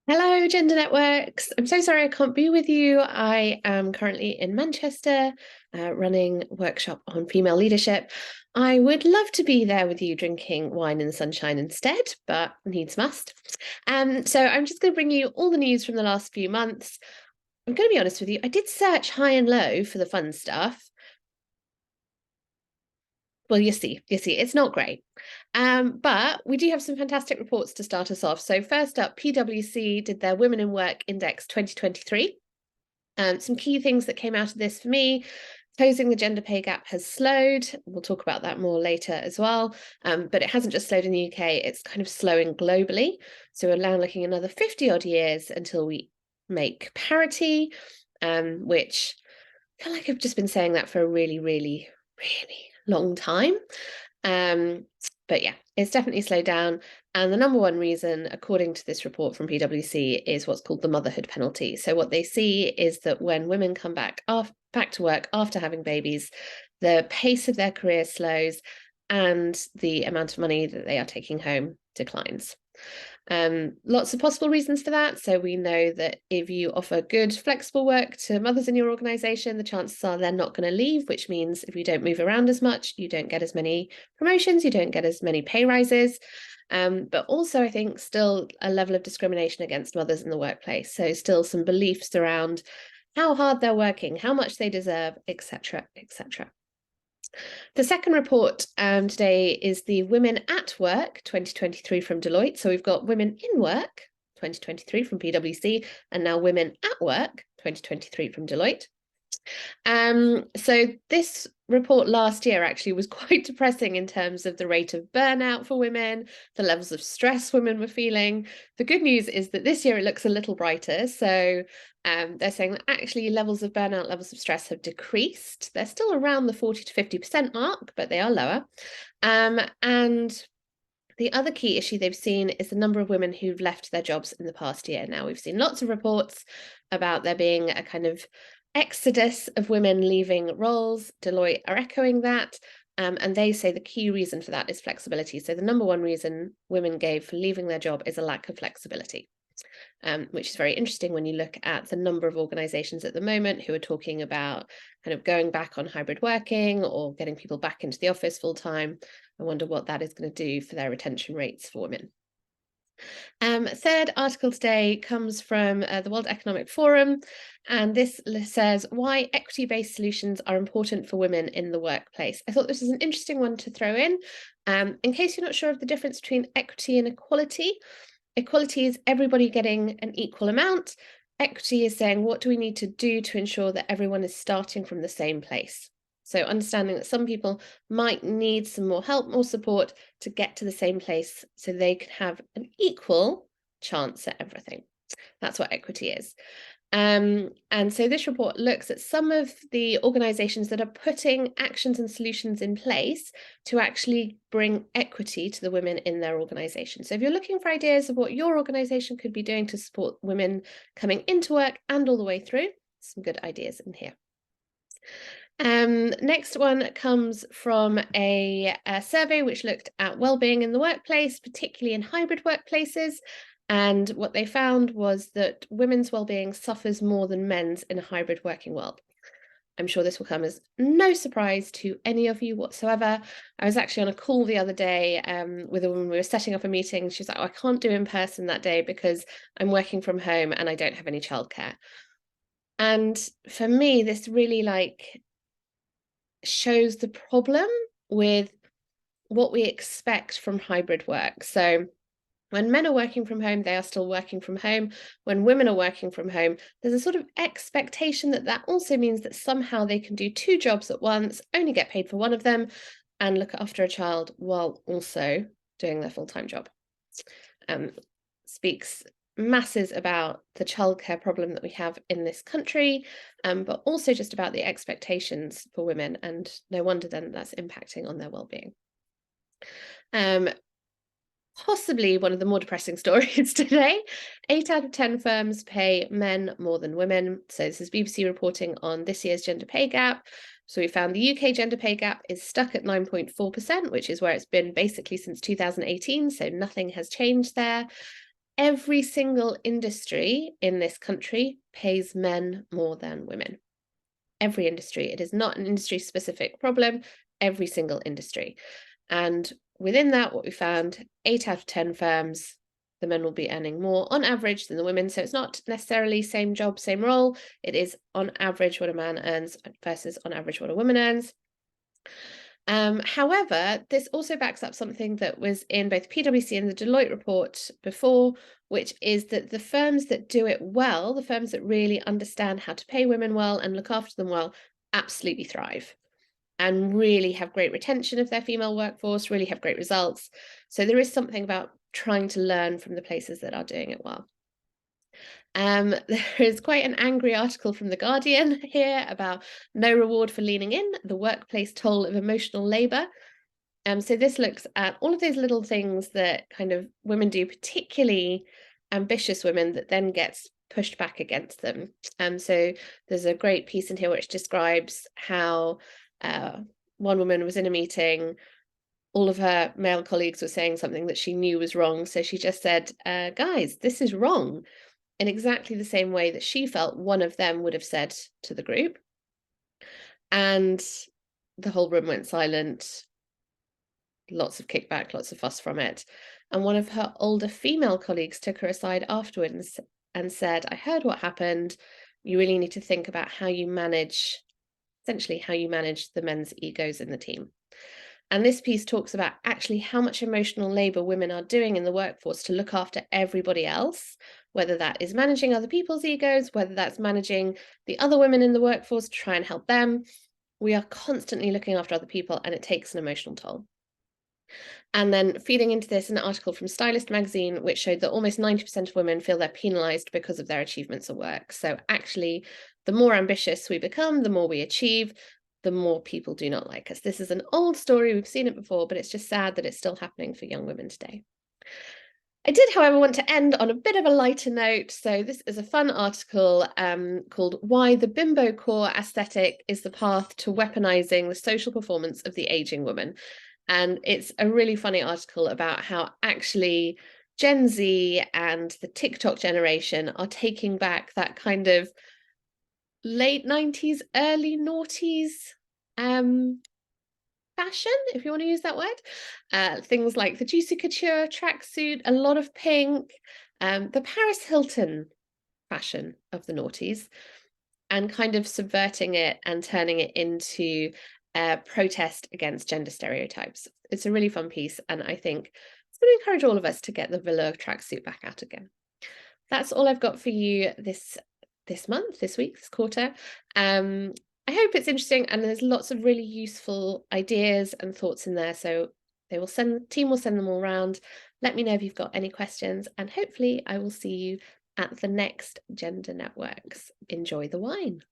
Hello, Gender Networks. I'm so sorry I can't be with you. I am currently in Manchester, running a workshop on female leadership. I would love to be there with you drinking wine in the sunshine instead, but needs must. So I'm just going to bring you all the news from the last few months. I'm going to be honest with you, I did search high and low for the fun stuff. Well, you see, it's not great. But we do have some fantastic reports to start us off. So first up, PwC did their Women in Work Index 2023. Some key things that came out of this for me: closing the gender pay gap has slowed. We'll talk about that more later as well. But it hasn't just slowed in the UK, it's kind of slowing globally. So we're now looking another 50 odd years until we make parity, which I feel like I've just been saying that for a really, really, really long time. But yeah, it's definitely slowed down. And the number one reason, according to this report from PwC, is what's called the motherhood penalty. So what they see is that when women come back to work after having babies, the pace of their career slows and the amount of money that they are taking home declines. Lots of possible reasons for that. So we know that if you offer good, flexible work to mothers in your organization, the chances are they're not going to leave, which means if you don't move around as much, you don't get as many promotions, you don't get as many pay rises. But also, I think, still a level of discrimination against mothers in the workplace. So still some beliefs around how hard they're working, how much they deserve, etc., etc. The second report today is the Women at Work 2023 from Deloitte. So we've got Women in Work 2023 from PwC, and now Women at Work 2023 from Deloitte. So this report last year actually was quite depressing in terms of the rate of burnout for women, the levels of stress women were feeling. The good news is that this year it looks a little brighter. So they're saying that actually levels of burnout, levels of stress have decreased. They're still around the 40 to 50% mark, but they are lower. And the other key issue they've seen is the number of women who've left their jobs in the past year. Now, we've seen lots of reports about there being a kind of exodus of women leaving roles. Deloitte are echoing that. And they say the key reason for that is flexibility. So the number one reason women gave for leaving their job is a lack of flexibility. Which is very interesting when you look at the number of organizations at the moment who are talking about kind of going back on hybrid working or getting people back into the office full time. I wonder what that is going to do for their retention rates for women. Third article today comes from the World Economic Forum, and this says why equity-based solutions are important for women in the workplace. I thought this was an interesting one to throw in case you're not sure of the difference between equity and equality. Equality is everybody getting an equal amount. Equity is saying, what do we need to do to ensure that everyone is starting from the same place? So understanding that some people might need some more help, more support to get to the same place so they can have an equal chance at everything. That's what equity is. And so this report looks at some of the organizations that are putting actions and solutions in place to actually bring equity to the women in their organization. So if you're looking for ideas of what your organization could be doing to support women coming into work and all the way through, some good ideas in here. Next one comes from a survey which looked at well-being in the workplace, particularly in hybrid workplaces. And what they found was that women's well-being suffers more than men's in a hybrid working world. I'm sure this will come as no surprise to any of you whatsoever. I was actually on a call the other day with a woman. We were setting up a meeting. She was like, oh, I can't do in person that day because I'm working from home and I don't have any childcare. And for me, this really shows the problem with what we expect from hybrid work. So when men are working from home, they are still working from home. When women are working from home, there's a sort of expectation that that also means that somehow they can do two jobs at once, only get paid for one of them, and look after a child while also doing their full-time job. Speaks masses about the childcare problem that we have in this country, but also just about the expectations for women, and no wonder then that's impacting on their well-being. Possibly one of the more depressing stories today. 8 out of 10 firms pay men more than women. So this is BBC reporting on this year's gender pay gap. So we found the UK gender pay gap is stuck at 9.4%, which is where it's been basically since 2018. So nothing has changed there. every single industry in this country pays men more than women. Every industry. It is not an industry-specific problem, every single industry. And within that, what we found, 8 out of 10 firms, the men will be earning more on average than the women. So it's not necessarily same job, same role. It is on average what a man earns versus on average what a woman earns. However, this also backs up something that was in both PwC and the Deloitte report before, which is that the firms that do it well, the firms that really understand how to pay women well and look after them well, absolutely thrive and really have great retention of their female workforce, really have great results. So there is something about trying to learn from the places that are doing it well. There is quite an angry article from The Guardian here about no reward for leaning in, the workplace toll of emotional labour. So this looks at all of those little things that kind of women do, particularly ambitious women, that then gets pushed back against them. So there's a great piece in here which describes how one woman was in a meeting, all of her male colleagues were saying something that she knew was wrong. So she just said, guys, this is wrong, in exactly the same way that she felt one of them would have said to the group. And the whole room went silent, lots of kickback, lots of fuss from it. And one of her older female colleagues took her aside afterwards and said, I heard what happened. You really need to think about how you manage, essentially how you manage the men's egos in the team. And this piece talks about actually how much emotional labour women are doing in the workforce to look after everybody else, whether that is managing other people's egos, whether that's managing the other women in the workforce to try and help them. We are constantly looking after other people, and it takes an emotional toll. And then feeding into this, an article from Stylist magazine, which showed that almost 90% of women feel they're penalised because of their achievements at work. So actually, the more ambitious we become, the more we achieve, the more people do not like us. This is an old story, we've seen it before, but it's just sad that it's still happening for young women today. I did, however, want to end on a bit of a lighter note. So this is a fun article called Why the Bimbo Core Aesthetic is the Path to Weaponizing the Social Performance of the Aging Woman. And it's a really funny article about how actually Gen Z and the TikTok generation are taking back that kind of late 90s, early noughties fashion, if you want to use that word. Things like the Juicy Couture tracksuit, a lot of pink, the Paris Hilton fashion of the noughties, and kind of subverting it and turning it into a protest against gender stereotypes. It's a really fun piece, and I think it's going to encourage all of us to get the velour tracksuit back out again. That's all I've got for you this month, this week, this quarter. I hope it's interesting, and there's lots of really useful ideas and thoughts in there. So the team will send them all around. Let me know if you've got any questions, and hopefully I will see you at the next Gender Networks. Enjoy the wine.